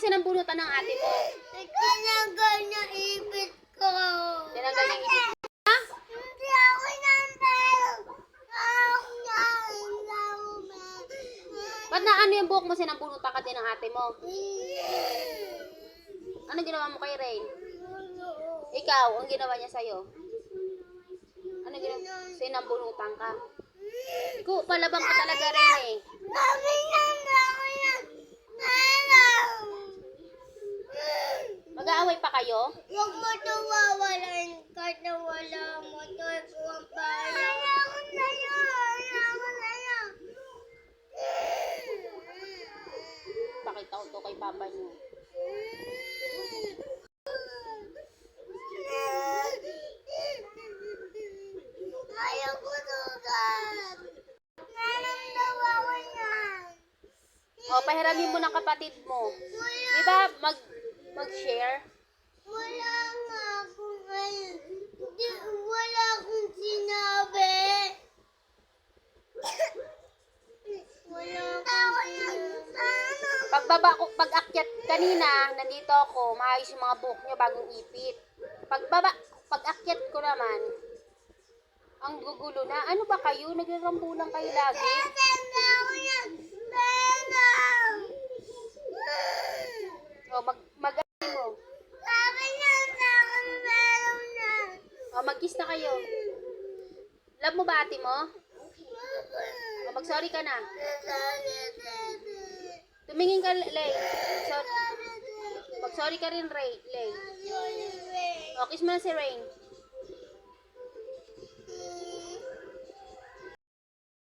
sinambunutan ng ate mo? Tinanggal niya ipit ko. Tinanggal niya yung ipit. Hindi ako nambero. Ba't na ano yung buhok mo, sinambunutan ka din ng ate mo? Ano ginawa mo kay Rain? Ikaw, ang ginawa niya sa'yo? Ano ginawa? Sinambunutan ka. Ikaw, palabang ka talaga rin eh. Mag-aaway pa kayo? Huwag mo ito wawalan kahit na wala mo. Ito ay kuwang pala. Ayoko sa'yo. Ayoko sa'yo. Pakita ko to kay papa niyo. Ayoko sugat. Naramdawa ko yan. O, pahiramin mo ng kapatid mo. Di ba mag-share? Wala nga akong wala akong sinabi. Wala akong Pag-akyat kanina, nandito ako, maayos yung mga buhok nyo bagong ipit. Pag-akyat ko naman, ang gugulo na. Ano ba kayo? Naglarambulan kayo lagi? O, mag-ano mo. O, mag-kiss na kayo. Love mo ba ate mo? O, mag-sorry ka na. Tumingin ka, Lay. Mag-sorry ka rin, Lay. O, kiss mo na si Rain.